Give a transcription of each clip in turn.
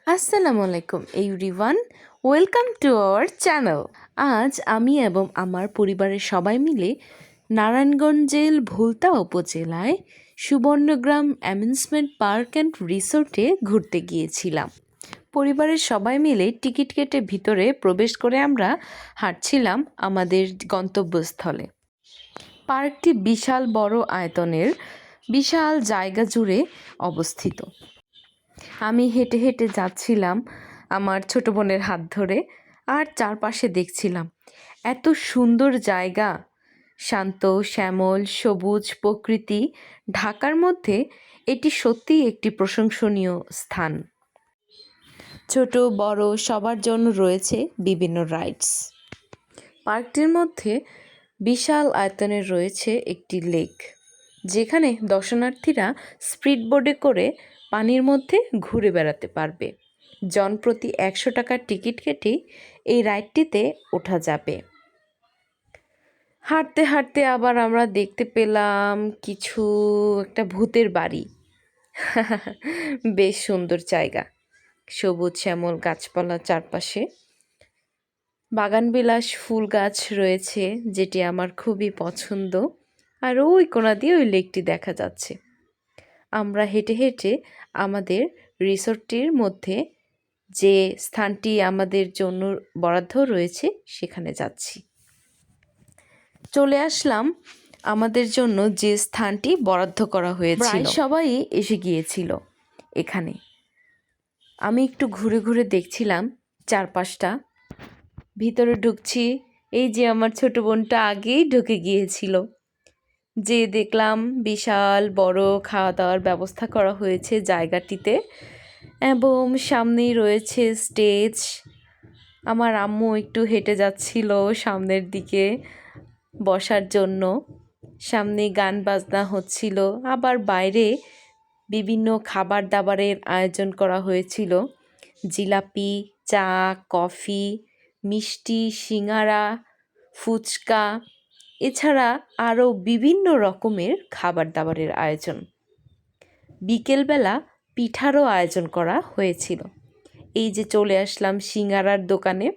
আসসালামু আলাইকুম everyone, welcome to our channel. আজ আমি এবং আমার পরিবারের সবাই মিলে নারায়ণগঞ্জের ভুলতা উপজেলায় সুবর্ণগ্রাম অ্যামিউজমেন্ট পার্ক অ্যান্ড রিসোর্টে ঘুরতে গিয়েছিলাম। পরিবারের সবাই মিলে টিকিট কেটে ভিতরে প্রবেশ করে আমরা হাঁটছিলাম আমাদের গন্তব্যস্থলে। পার্কটি বিশাল বড় আয়তনের, বিশাল জায়গা জুড়ে অবস্থিত। আমি হেঁটে হেঁটে যাচ্ছিলাম আমার ছোট বোনের হাত ধরে, আর চারপাশে দেখছিলাম এত সুন্দর জায়গা, শান্ত শ্যামল সবুজ প্রকৃতি। ঢাকার মধ্যে এটি সত্যিই একটি প্রশংসনীয় স্থান। ছোট বড় সবার জন্য রয়েছে বিভিন্ন রাইডস। পার্কটির মধ্যে বিশাল আয়তনের রয়েছে একটি লেক, যেখানে দর্শনার্থীরা স্পিডবোটে করে পানির মধ্যে ঘুরে বেড়াতে পারবে। জনপ্রতি 100 টাকার টিকিট কেটেই এই রাইডটিতে ওঠা যাবে। হাঁটতে হাঁটতে আবার আমরা দেখতে পেলাম একটা ভূতের বাড়ি। বেশ সুন্দর জায়গা, সবুজ শ্যামল গাছপালা চারপাশে, বাগানবিলাস ফুল গাছ রয়েছে, যেটি আমার খুবই পছন্দ। আর ওই কোণা দিয়ে ওই লেকটি দেখা যাচ্ছে। আমরা হেঁটে হেঁটে আমাদের রিসোর্টটির মধ্যে যে স্থানটি আমাদের জন্য বরাদ্দ রয়েছে সেখানে যাচ্ছি। চলে আসলাম আমাদের জন্য যে স্থানটি বরাদ্দ করা হয়েছিল। প্রায় সবাই এসে গিয়েছিল এখানে। আমি একটু ঘুরে ঘুরে দেখছিলাম চারপাশটা। ভিতরে ঢুকছি, এই যে আমার ছোট বোনটা আগেই ঢুকে গিয়েছিল। যে দেখলাম বিশাল বড় খাওয়া দাওয়ার ব্যবস্থা করা হয়েছে জায়গাটিতে, এবং সামনেই রয়েছে স্টেজ। আমার আম্মু একটু হেঁটে যাচ্ছিল সামনের দিকে বসার জন্য। সামনে গান বাজনা হচ্ছিল, আবার বাইরে বিভিন্ন খাবার দাবারের আয়োজন করা হয়েছিল। জিলাপি, চা, কফি, মিষ্টি, সিঙ্গারা, ফুচকা, এছাড়া আরও বিভিন্ন রকমের খাবার দাবারের আয়োজন। বিকেলবেলা পিঠারও আয়োজন করা হয়েছিল। এই যে চলে আসলাম সিঙ্গারার দোকানে।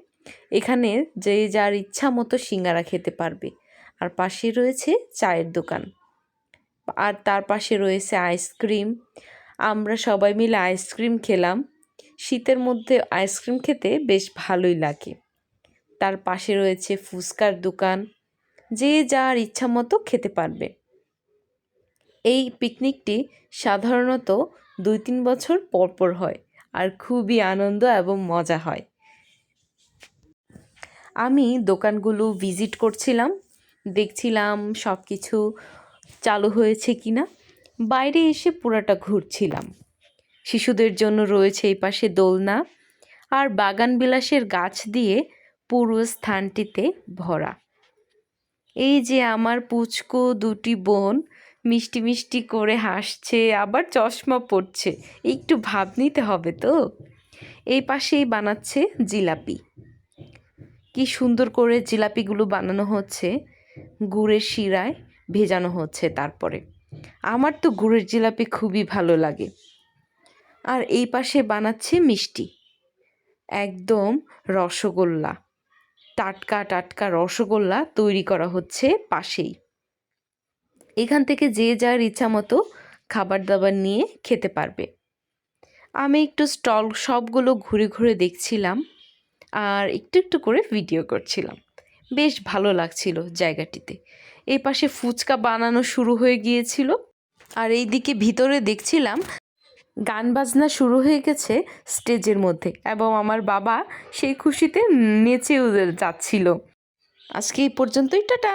এখানে যে যার ইচ্ছা মতো সিঙ্গারা খেতে পারবে। আর পাশে রয়েছে চায়ের দোকান, আর তার পাশে রয়েছে আইসক্রিম। আমরা সবাই মিলে আইসক্রিম খেলাম। শীতের মধ্যে আইসক্রিম খেতে বেশ ভালোই লাগে। তার পাশে রয়েছে ফুচকার দোকান, যে যার ইচ্ছা মতো খেতে পারবে। এই পিকনিকটি সাধারণত 2-3 বছর পর পর হয়, আর খুবই আনন্দ এবং মজা হয়। আমি দোকানগুলো ভিজিট করছিলাম, দেখছিলাম সব কিছু চালু হয়েছে কিনা। বাইরে এসে পুরাটা ঘুরছিলাম। শিশুদের জন্য রয়েছে এই পাশে দোলনা, আর বাগান বিলাসের গাছ দিয়ে পুরো স্থানটিতে ভরা। এই যে আমার পুচকু দুটি বোন মিষ্টি মিষ্টি করে হাসছে, আবার চশমা পড়ছে। একটু ভাব নিতে হবে তো। এই পাশেই বানাচ্ছে জিলাপি। কি সুন্দর করে জিলাপিগুলো বানানো হচ্ছে, গুড়ের শিরায় ভেজানো হচ্ছে। তারপরে আমার তো গুড়ের জিলাপি খুবই ভালো লাগে। আর এই পাশে বানাচ্ছে মিষ্টি, একদম রসগোল্লা, টাটকা টাটকা রসগোল্লা তৈরি করা হচ্ছে পাশেই। এখান থেকে যে যার ইচ্ছা মতো খাবার দাবার নিয়ে খেতে পারবে। আমি একটু স্টল সবগুলো ঘুরে ঘুরে দেখছিলাম, আর একটু একটু করে ভিডিও করছিলাম। বেশ ভালো লাগছিল জায়গাটিতে। এই পাশে ফুচকা বানানো শুরু হয়ে গিয়েছিল, আর এই দিকে ভিতরে দেখছিলাম গান বাজনা শুরু হয়ে গেছে স্টেজের মধ্যে, এবং আমার বাবা সেই খুশিতে নেচেও যাচ্ছিল। আজকে এই পর্যন্তই, টাটা।